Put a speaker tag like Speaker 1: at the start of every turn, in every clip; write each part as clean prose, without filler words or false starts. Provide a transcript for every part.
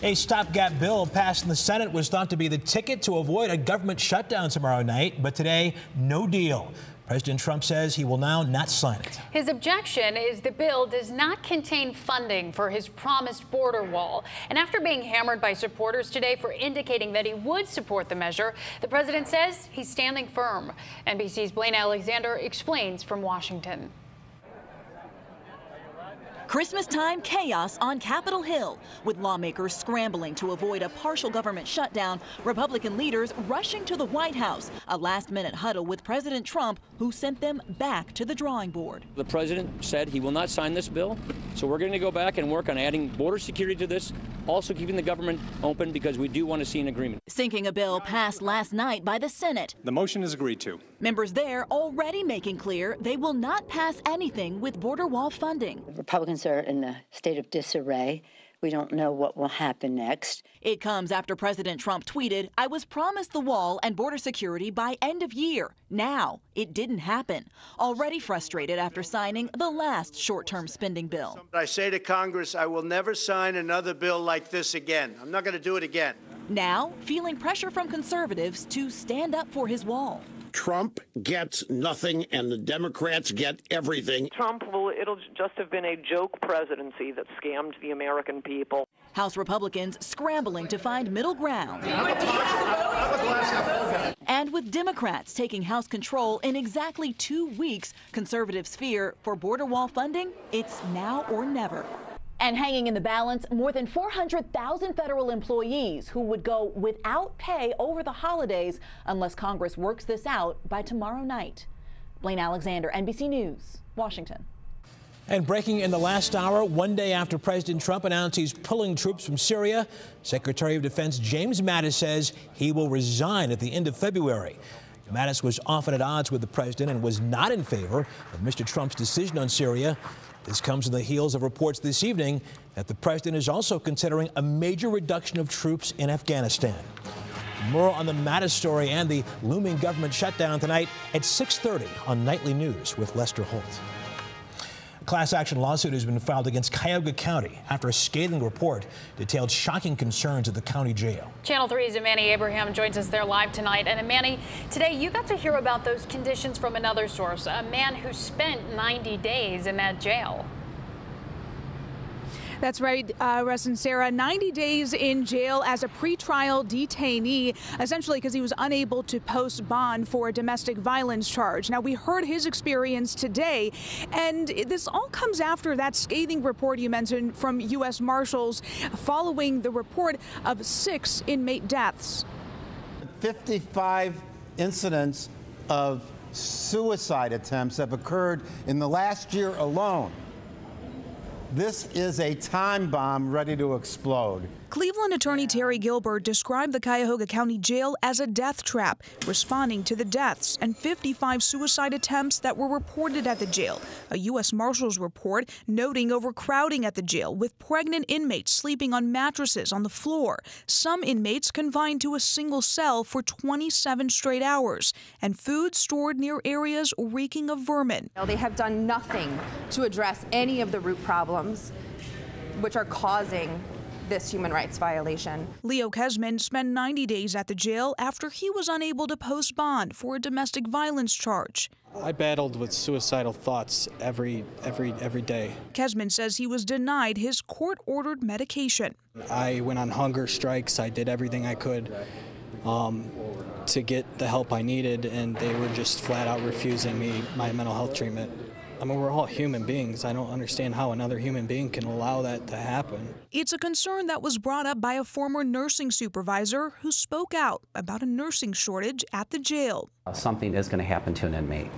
Speaker 1: A stopgap bill passed in the Senate was thought to be the ticket to avoid a government shutdown tomorrow night, but today, no deal. President Trump says he will now not sign it.
Speaker 2: His objection is the bill does not contain funding for his promised border wall. And after being hammered by supporters today for indicating that he would support the measure, the president says he's standing firm. NBC's Blaine Alexander explains from Washington.
Speaker 3: Christmas time chaos on Capitol Hill, with lawmakers scrambling to avoid a partial government shutdown, Republican leaders rushing to the White House, a last-minute huddle with President Trump, who sent them back to the drawing board.
Speaker 4: The president said he will not sign this bill, so we're going to go back and work on adding border security to this, also keeping the government open because we do want to see an agreement.
Speaker 3: Sinking a bill passed last night by the Senate.
Speaker 5: The motion is agreed to.
Speaker 3: Members there already making clear they will not pass anything with border wall funding.
Speaker 6: Republicans are in a state of disarray. We don't know what will happen next.
Speaker 3: It comes after President Trump tweeted, "I was promised the wall and border security by end of year. Now, it didn't happen." Already frustrated after signing the last short-term spending bill.
Speaker 7: I say to Congress, I will never sign another bill like this again. I'm not going to do it again.
Speaker 3: Now, feeling pressure from conservatives to stand up for his wall.
Speaker 8: Trump gets nothing and the Democrats get everything.
Speaker 9: It'll just have been a joke presidency that scammed the American people.
Speaker 3: House Republicans scrambling to find middle ground. And with Democrats taking House control in exactly 2 weeks, conservatives fear for border wall funding, it's now or never. And hanging in the balance, more than 400,000 federal employees who would go without pay over the holidays unless Congress works this out by tomorrow night. Blaine Alexander, NBC News, Washington.
Speaker 1: And breaking in the last hour, one day after President Trump announced he's pulling troops from Syria, Secretary of Defense James Mattis says he will resign at the end of February. Mattis was often at odds with the president and was not in favor of Mr. Trump's decision on Syria. This comes on the heels of reports this evening that the president is also considering a major reduction of troops in Afghanistan. More on the Mattis story and the looming government shutdown tonight at 6:30 on Nightly News with Lester Holt. A class action lawsuit has been filed against Cuyahoga County after a scathing report detailed shocking concerns at the county jail.
Speaker 2: Channel 3's Manny Abraham joins us there live tonight. And Manny, today you got to hear about those conditions from another source, a man who spent 90 days in that jail.
Speaker 10: That's right, Russ and Sarah. 90 days in jail as a pretrial detainee, essentially because he was unable to post bond for a domestic violence charge. Now, we heard his experience today, and this all comes after that scathing report you mentioned from U.S. Marshals following the report of 6 inmate deaths.
Speaker 11: 55 incidents of suicide attempts have occurred in the last year alone. This is a time bomb ready to explode.
Speaker 10: Cleveland attorney Terry Gilbert described the Cuyahoga County Jail as a death trap, responding to the deaths and 55 suicide attempts that were reported at the jail. A U.S. Marshals report noting overcrowding at the jail, with pregnant inmates sleeping on mattresses on the floor, some inmates confined to a single cell for 27 straight hours, and food stored near areas reeking of vermin.
Speaker 12: They have done nothing to address any of the root problems which are causing this human rights violation.
Speaker 10: Leo Kesman spent 90 days at the jail after he was unable to post bond for a domestic violence charge.
Speaker 13: I battled with suicidal thoughts every day.
Speaker 10: Kesman says he was denied his court-ordered medication.
Speaker 13: I went on hunger strikes. I did everything I could to get the help I needed, and they were just flat out refusing me my mental health treatment. I mean, we're all human beings. I don't understand how another human being can allow that to happen.
Speaker 10: It's a concern that was brought up by a former nursing supervisor who spoke out about a nursing shortage at the jail.
Speaker 14: Something is going to happen to an inmate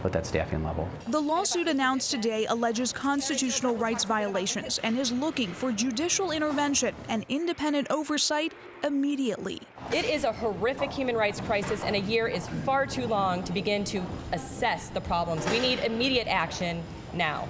Speaker 14: with that staffing level.
Speaker 10: The lawsuit announced today alleges constitutional rights violations and is looking for judicial intervention and independent oversight immediately.
Speaker 15: It is a horrific human rights crisis, and a year is far too long to begin to assess the problems. We need immediate action now.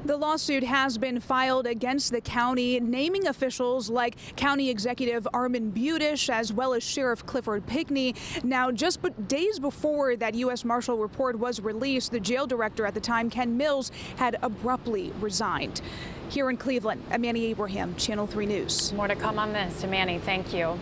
Speaker 10: The lawsuit has been filed against the county, naming officials like County Executive Armin Budish as well as Sheriff Clifford Pickney. Now, just days before that U.S. Marshal report was released, the jail director at the time, Ken Mills, had abruptly resigned. Here in Cleveland, Amani Abraham, Channel 3 News.
Speaker 2: More to come on this. Amani, thank you.